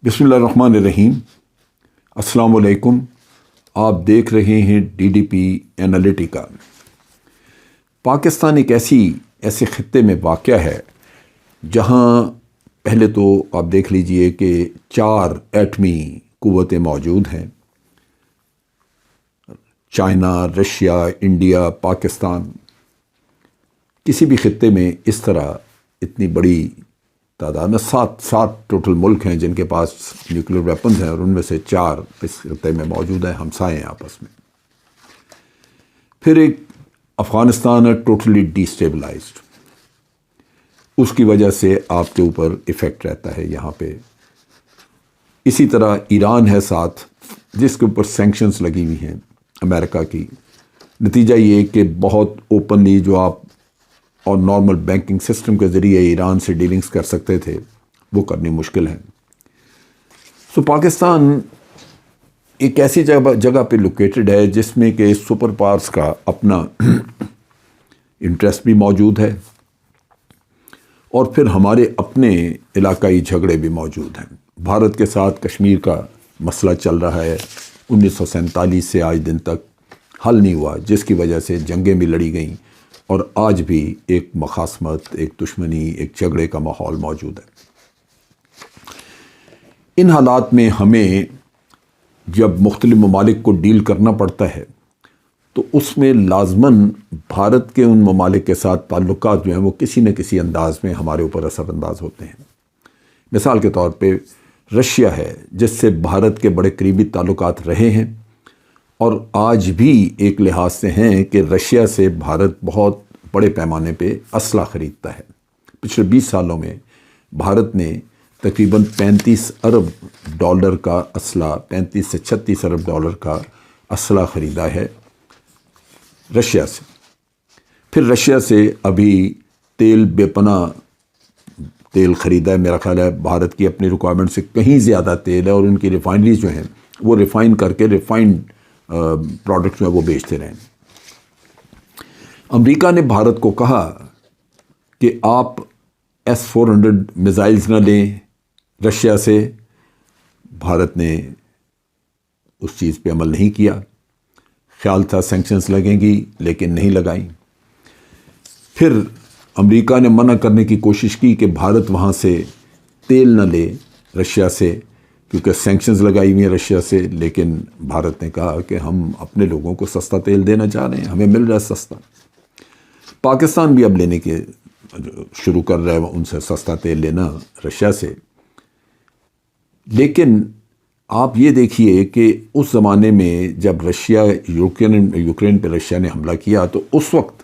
بسم اللہ الرحمن الرحیم۔ السلام علیکم۔ آپ دیکھ رہے ہیں D D P Analytica. Pakistan ایک ایسے خطے میں واقع ہے جہاں پہلے تو آپ دیکھ لیجئے کہ 4 ایٹمی قوتیں موجود ہیں: چائنا، رشیا، انڈیا، پاکستان۔ کسی بھی خطے میں اس طرح اتنی بڑی تعداد میں 7 ٹوٹل ملک ہیں جن کے پاس نیوکلیر ویپنز ہیں، اور ان میں سے 4 اس خطے میں موجود ہیں، ہمسائے ہیں آپس میں۔ پھر ایک افغانستان ہے ٹوٹلی ڈی اسٹیبلائزڈ، اس کی وجہ سے آپ کے اوپر ایفیکٹ رہتا ہے یہاں پہ۔ اسی طرح ایران ہے ساتھ، جس کے اوپر سینکشنز لگی ہوئی ہیں امریکہ کی۔ نتیجہ یہ کہ بہت اوپنلی جو آپ اور نارمل بینکنگ سسٹم کے ذریعے ایران سے ڈیلنگز کر سکتے تھے، وہ کرنی مشکل ہے۔ پاکستان ایک ایسی جگہ پہ لوکیٹڈ ہے جس میں کہ سپر پاورز کا اپنا انٹرسٹ بھی موجود ہے، اور پھر ہمارے اپنے علاقائی جھگڑے بھی موجود ہیں۔ بھارت کے ساتھ کشمیر کا مسئلہ چل رہا ہے، 1947 سے آج دن تک حل نہیں ہوا، جس کی وجہ سے جنگیں بھی لڑی گئیں، اور آج بھی ایک مخاصمت، ایک دشمنی، ایک جھگڑے کا ماحول موجود ہے۔ ان حالات میں ہمیں جب مختلف ممالک کو ڈیل کرنا پڑتا ہے تو اس میں لازماً بھارت کے ان ممالک کے ساتھ تعلقات جو ہیں وہ کسی نہ کسی انداز میں ہمارے اوپر اثر انداز ہوتے ہیں۔ مثال کے طور پہ رشیا ہے، جس سے بھارت کے بڑے قریبی تعلقات رہے ہیں، اور آج بھی ایک لحاظ سے ہیں کہ رشیا سے بھارت بہت بڑے پیمانے پہ اسلحہ خریدتا ہے۔ پچھلے 20 سالوں میں بھارت نے تقریباً $35 ارب کا اسلحہ، 35 سے 36 ارب ڈالر کا اسلحہ خریدا ہے رشیا سے۔ پھر رشیا سے ابھی تیل، بے پناہ تیل خریدا ہے، میرا خیال ہے بھارت کی اپنی ریکوائرمنٹ سے کہیں زیادہ تیل ہے، اور ان کی ریفائنریز جو ہیں وہ ریفائن کر کے ریفائنڈ پروڈکٹ جو ہے وہ بیچتے رہیں۔ امریکہ نے بھارت کو کہا کہ آپ S-400 میزائلز نہ لیں رشیا سے۔ بھارت نے اس چیز پہ عمل نہیں کیا، خیال تھا سینکشنز لگیں گی، لیکن نہیں لگائیں۔ پھر امریکہ نے منع کرنے کی کوشش کی کہ بھارت وہاں سے تیل نہ لے رشیا سے، کیونکہ سینکشنز لگائی ہوئی ہیں رشیا سے، لیکن بھارت نے کہا کہ ہم اپنے لوگوں کو سستا تیل دینا چاہ رہے ہیں، ہمیں مل رہا ہے سستا۔ پاکستان بھی اب لینے کے شروع کر رہا ہے ان سے سستا تیل لینا رشیا سے۔ لیکن آپ یہ دیکھیے کہ اس زمانے میں جب یوکرین پہ رشیا نے حملہ کیا تو اس وقت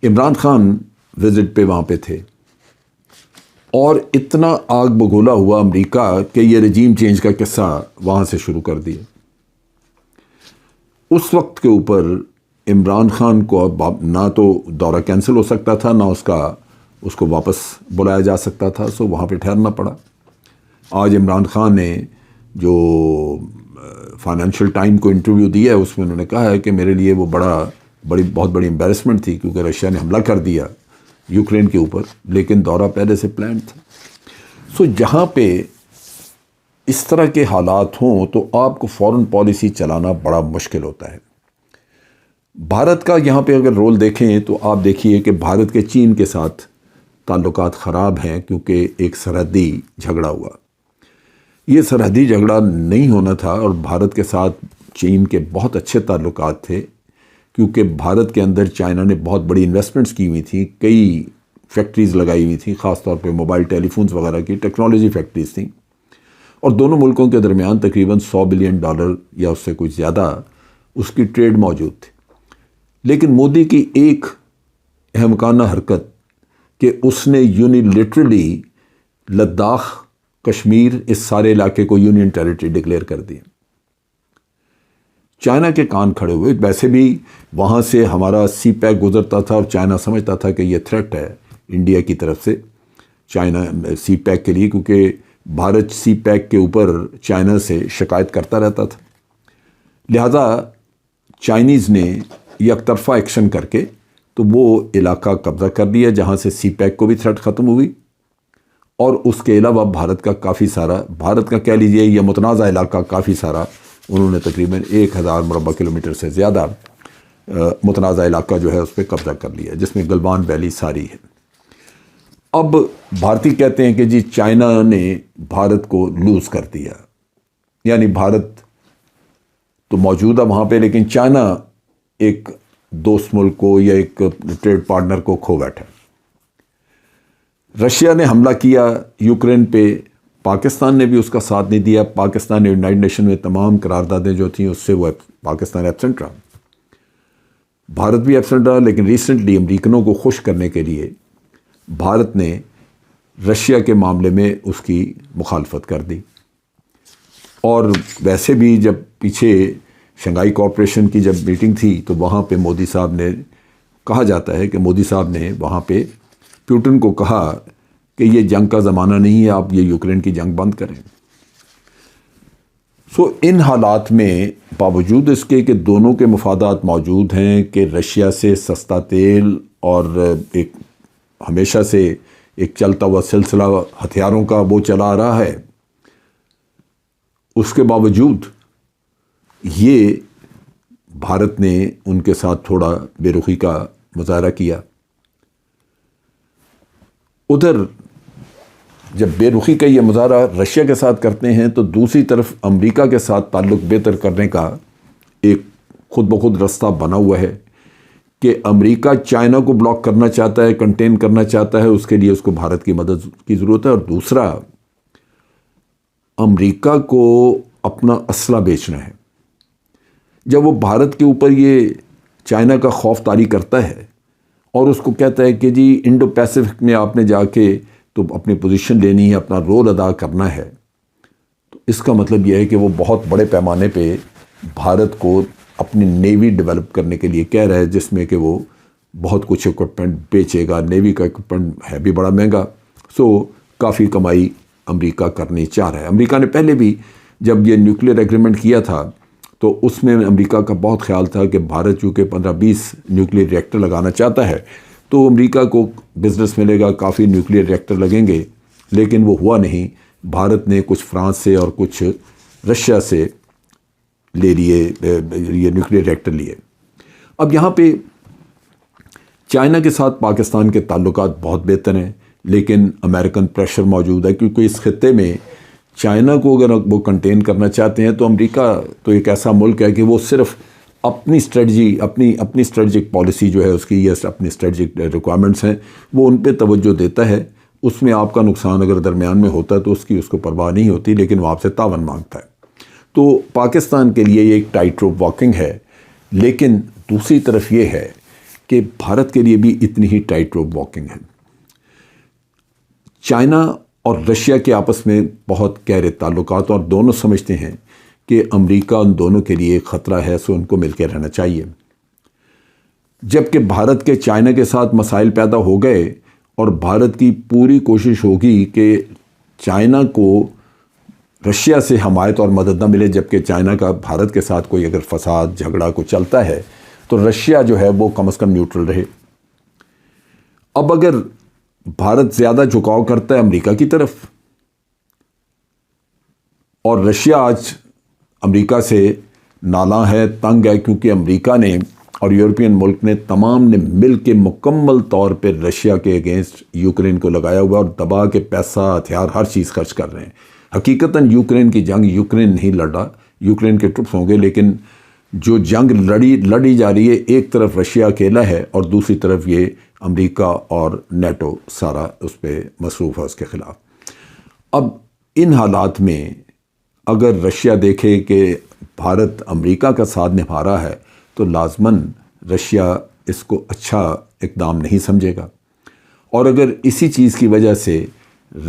عمران خان وزٹ پہ وہاں پہ تھے، اور اتنا آگ بگولا ہوا امریکہ کہ یہ رجیم چینج کا قصہ وہاں سے شروع کر دیا۔ اس وقت کے اوپر عمران خان کو نہ تو دورہ کینسل ہو سکتا تھا، نہ اس کو واپس بلایا جا سکتا تھا، سو وہاں پہ ٹھہرنا پڑا۔ آج عمران خان نے جو فائنینشیل ٹائم کو انٹرویو دیا ہے، اس میں انہوں نے کہا ہے کہ میرے لیے وہ بہت بڑی امبیرسمنٹ تھی، کیونکہ رشیا نے حملہ کر دیا یوکرین کے اوپر، لیکن دورہ پہلے سے پلان تھا۔ سو جہاں پہ اس طرح کے حالات ہوں تو آپ کو فورن پالیسی چلانا بڑا مشکل ہوتا ہے۔ بھارت کا یہاں پہ اگر رول دیکھیں تو آپ دیکھیے کہ بھارت کے چین کے ساتھ تعلقات خراب ہیں، کیونکہ ایک سرحدی جھگڑا ہوا۔ یہ سرحدی جھگڑا نہیں ہونا تھا، اور بھارت کے ساتھ چین کے بہت اچھے تعلقات تھے، کیونکہ بھارت کے اندر چائنا نے بہت بڑی انویسٹمنٹس کی ہوئی تھیں، کئی فیکٹریز لگائی ہوئی تھیں، خاص طور پہ موبائل ٹیلی فونز وغیرہ کی ٹیکنالوجی فیکٹریز تھیں، اور دونوں ملکوں کے درمیان تقریباً $100 بلین یا اس سے کچھ زیادہ اس کی ٹریڈ موجود تھی۔ لیکن مودی کی ایک احمقانہ حرکت کہ اس نے یونیلیٹرلی لداخ، کشمیر، اس سارے علاقے کو یونین ٹیریٹری ڈکلیئر کر دیا۔ چائنا کے کان کھڑے ہوئے۔ ویسے بھی وہاں سے ہمارا سی پیک گزرتا تھا، اور چائنا سمجھتا تھا کہ یہ تھریٹ ہے انڈیا کی طرف سے چائنا سی پیک کے لیے، کیونکہ بھارت سی پیک کے اوپر چائنا سے شکایت کرتا رہتا تھا۔ لہذا چائنیز نے یک طرفہ ایکشن کر کے تو وہ علاقہ قبضہ کر لیا جہاں سے سی پیک کو بھی تھریٹ ختم ہوئی، اور اس کے علاوہ بھارت کا کافی سارا، بھارت کا کہہ لیجئے یہ متنازع علاقہ کافی سارا، انہوں نے تقریباً 1000 مربع کلومیٹر سے زیادہ متنازع علاقہ جو ہے اس پہ قبضہ کر لیا، جس میں گلوان ویلی ساری ہے۔ اب بھارتی کہتے ہیں کہ جی چائنا نے بھارت کو لوز کر دیا، یعنی بھارت تو موجود ہے وہاں پہ لیکن چائنا ایک دوست ملک کو یا ایک ٹریڈ پارٹنر کو کھو بیٹھا۔ رشیا نے حملہ کیا یوکرین پہ، پاکستان نے بھی اس کا ساتھ نہیں دیا، پاکستان نے یونائٹڈ نیشن میں تمام قراردادیں جو تھیں اس سے وہ پاکستان ایبسنٹ رہا، بھارت بھی ایبسنٹ رہا۔ لیکن ریسنٹلی امریکنوں کو خوش کرنے کے لیے بھارت نے رشیا کے معاملے میں اس کی مخالفت کر دی، اور ویسے بھی جب پیچھے شنگھائی کوآپریشن کی جب میٹنگ تھی تو وہاں پہ مودی صاحب نے، کہا جاتا ہے کہ مودی صاحب نے وہاں پہ پیوٹن کو کہا کہ یہ جنگ کا زمانہ نہیں ہے، آپ یہ یوکرین کی جنگ بند کریں۔ ان حالات میں باوجود اس کے کہ دونوں کے مفادات موجود ہیں کہ رشیا سے سستا تیل اور ایک ہمیشہ سے ایک چلتا ہوا سلسلہ ہتھیاروں کا وہ چلا آ رہا ہے، اس کے باوجود یہ بھارت نے ان کے ساتھ تھوڑا بے رخی کا مظاہرہ کیا۔ ادھر جب بے رخی کا یہ مظاہرہ رشیا کے ساتھ کرتے ہیں تو دوسری طرف امریکہ کے ساتھ تعلق بہتر کرنے کا ایک خود بخود رستہ بنا ہوا ہے کہ امریکہ چائنا کو بلاک کرنا چاہتا ہے، کنٹین کرنا چاہتا ہے، اس کے لیے اس کو بھارت کی مدد کی ضرورت ہے۔ اور دوسرا، امریکہ کو اپنا اسلحہ بیچنا ہے۔ جب وہ بھارت کے اوپر یہ چائنا کا خوف طاری کرتا ہے اور اس کو کہتا ہے کہ جی انڈو پیسفک میں آپ نے جا کے تو اپنی پوزیشن لینی ہے، اپنا رول ادا کرنا ہے، تو اس کا مطلب یہ ہے کہ وہ بہت بڑے پیمانے پہ بھارت کو اپنی نیوی ڈیولپ کرنے کے لیے کہہ رہا ہے، جس میں کہ وہ بہت کچھ اکوپمنٹ بیچے گا۔ نیوی کا اکوپمنٹ ہے بھی بڑا مہنگا، کافی کمائی امریکہ کرنی چاہ رہا ہے۔ امریکہ نے پہلے بھی جب یہ نیوکلیر ایگریمنٹ کیا تھا تو اس میں امریکہ کا بہت خیال تھا کہ بھارت چونکہ 15-20 نیوکلیر ریئیکٹر لگانا چاہتا ہے تو امریکہ کو بزنس ملے گا، کافی نیوکلیر ریئیکٹر لگیں گے، لیکن وہ ہوا نہیں۔ بھارت نے کچھ فرانس سے اور کچھ رشیا سے لے لیے، یہ نیوکلیر ریئیکٹر لیے۔ اب یہاں پہ چائنا کے ساتھ پاکستان کے تعلقات بہت بہتر ہیں، لیکن امریکن پریشر موجود ہے، کیونکہ اس خطے میں چائنا کو اگر وہ کنٹین کرنا چاہتے ہیں تو امریکہ تو ایک ایسا ملک ہے کہ وہ صرف اپنی اسٹریٹجی، اپنی اسٹریٹجک پالیسی جو ہے اس کی، یہ اپنی اسٹریٹجک ریکوائرمنٹس ہیں، وہ ان پہ توجہ دیتا ہے۔ اس میں آپ کا نقصان اگر درمیان میں ہوتا ہے تو اس کو پرواہ نہیں ہوتی، لیکن وہ آپ سے تعاون مانگتا ہے۔ تو پاکستان کے لیے یہ ایک ٹائٹ روپ واکنگ ہے، لیکن دوسری طرف یہ ہے کہ بھارت کے لیے بھی اتنی ہی ٹائٹ روپ واکنگ ہے۔ چائنا اور رشیا کے آپس میں بہت گہرے تعلقات، اور دونوں سمجھتے ہیں کہ امریکہ ان دونوں کے لیے ایک خطرہ ہے، سو ان کو مل کے رہنا چاہیے۔ جبکہ بھارت کے چائنا کے ساتھ مسائل پیدا ہو گئے اور بھارت کی پوری کوشش ہوگی کہ چائنا کو رشیا سے حمایت اور مدد نہ ملے، جبکہ چائنا کا بھارت کے ساتھ کوئی اگر فساد جھگڑا کو چلتا ہے تو رشیا جو ہے وہ کم از کم نیوٹرل رہے۔ اب اگر بھارت زیادہ جھکاؤ کرتا ہے امریکہ کی طرف، اور رشیا آج امریکہ سے نالاں ہے، تنگ ہے، کیونکہ امریکہ نے اور یورپین ملک نے تمام نے مل کے مکمل طور پہ رشیا کے اگینسٹ یوکرین کو لگایا ہوا، اور دبا کے پیسہ، ہتھیار، ہر چیز خرچ کر رہے ہیں۔ حقیقتاً یوکرین کی جنگ یوکرین نہیں لڑ رہا، یوکرین کے ٹروپس ہوں گے، لیکن جو جنگ لڑی جا رہی ہے، ایک طرف رشیا اکیلا ہے اور دوسری طرف یہ امریکہ اور نیٹو سارا اس پہ مصروف ہے اس کے خلاف۔ اب ان حالات میں اگر رشیا دیکھے کہ بھارت امریکہ کا ساتھ نبھا رہا ہے تو لازماً رشیا اس کو اچھا اقدام نہیں سمجھے گا، اور اگر اسی چیز کی وجہ سے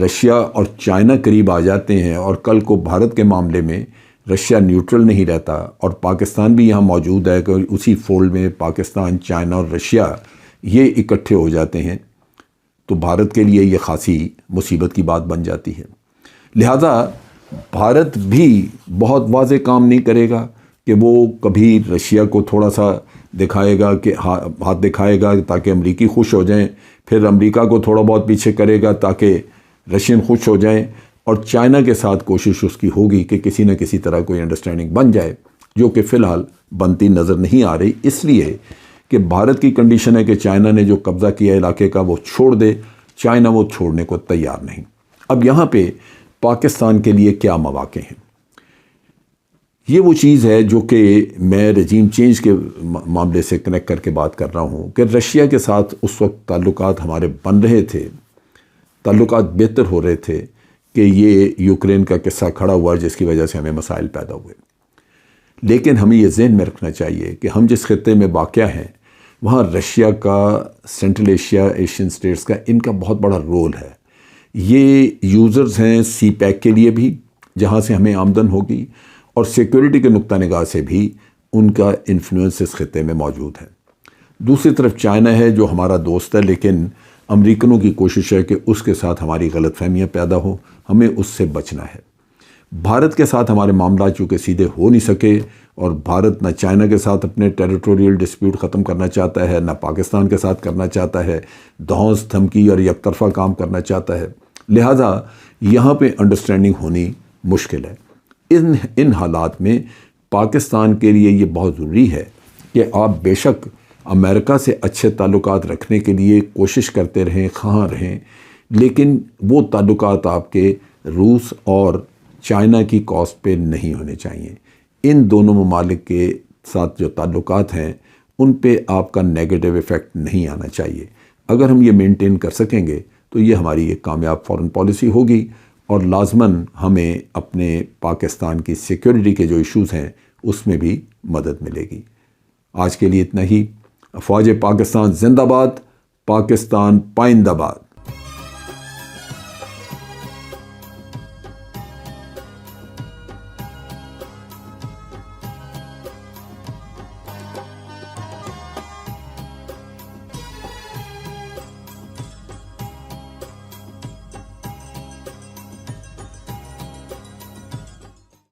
رشیا اور چائنا قریب آ جاتے ہیں اور کل کو بھارت کے معاملے میں رشیا نیوٹرل نہیں رہتا اور پاکستان بھی یہاں موجود ہے کہ اسی فولڈ میں پاکستان، چائنا اور رشیا یہ اکٹھے ہو جاتے ہیں، تو بھارت کے لیے یہ خاصی مصیبت کی بات بن جاتی ہے۔ لہذا بھارت بھی بہت واضح کام نہیں کرے گا کہ وہ کبھی رشیا کو تھوڑا سا دکھائے گا کہ ہاتھ دکھائے گا تاکہ امریکی خوش ہو جائیں، پھر امریکہ کو تھوڑا بہت پیچھے کرے گا تاکہ رشین خوش ہو جائیں اور چائنا کے ساتھ کوشش اس کی ہوگی کہ کسی نہ کسی طرح کوئی انڈرسٹینڈنگ بن جائے، جو کہ فی الحال بنتی نظر نہیں آ رہی، اس لیے کہ بھارت کی کنڈیشن ہے کہ چائنا نے جو قبضہ کیا علاقے کا وہ چھوڑ دے، چائنا وہ چھوڑنے کو تیار نہیں۔ اب یہاں پہ پاکستان کے لیے کیا مواقع ہیں؟ یہ وہ چیز ہے جو کہ میں رجیم چینج کے معاملے سے کنیکٹ کر کے بات کر رہا ہوں کہ رشیا کے ساتھ اس وقت تعلقات ہمارے بن رہے تھے، تعلقات بہتر ہو رہے تھے کہ یہ یوکرین کا قصہ کھڑا ہوا جس کی وجہ سے ہمیں مسائل پیدا ہوئے۔ لیکن ہمیں یہ ذہن میں رکھنا چاہیے کہ ہم جس خطے میں واقع ہیں وہاں رشیا کا، سینٹرل ایشیا، ایشین سٹیٹس کا، ان کا بہت بڑا رول ہے۔ یہ یوزرز ہیں سی پیک کے لیے بھی، جہاں سے ہمیں آمدن ہوگی، اور سیکیورٹی کے نقطہ نگاہ سے بھی ان کا انفلوئنس اس خطے میں موجود ہے۔ دوسری طرف چائنا ہے جو ہمارا دوست ہے، لیکن امریکنوں کی کوشش ہے کہ اس کے ساتھ ہماری غلط فہمیاں پیدا ہوں، ہمیں اس سے بچنا ہے۔ بھارت کے ساتھ ہمارے معاملات چونکہ سیدھے ہو نہیں سکے، اور بھارت نہ چائنا کے ساتھ اپنے ٹیریٹوریل ڈسپیوٹ ختم کرنا چاہتا ہے، نہ پاکستان کے ساتھ کرنا چاہتا ہے، دھونس دھمکی اور یک طرفہ کام کرنا چاہتا ہے، لہٰذا یہاں پہ انڈرسٹینڈنگ ہونی مشکل ہے۔ ان حالات میں پاکستان کے لیے یہ بہت ضروری ہے کہ آپ بے شک امریکہ سے اچھے تعلقات رکھنے کے لیے کوشش کرتے رہیں، خواہاں رہیں، لیکن وہ تعلقات آپ کے روس اور چائنا کی کاسٹ پہ نہیں ہونے چاہیے۔ ان دونوں ممالک کے ساتھ جو تعلقات ہیں ان پہ آپ کا نیگیٹو ایفیکٹ نہیں آنا چاہیے۔ اگر ہم یہ مینٹین کر سکیں گے تو یہ ہماری ایک کامیاب فارن پالیسی ہوگی، اور لازماً ہمیں اپنے پاکستان کی سیکیورٹی کے جو ایشوز ہیں اس میں بھی مدد ملے گی۔ آج کے لیے اتنا ہی۔ فوج پاکستان زندہ باد، پاکستان پائندہ باد۔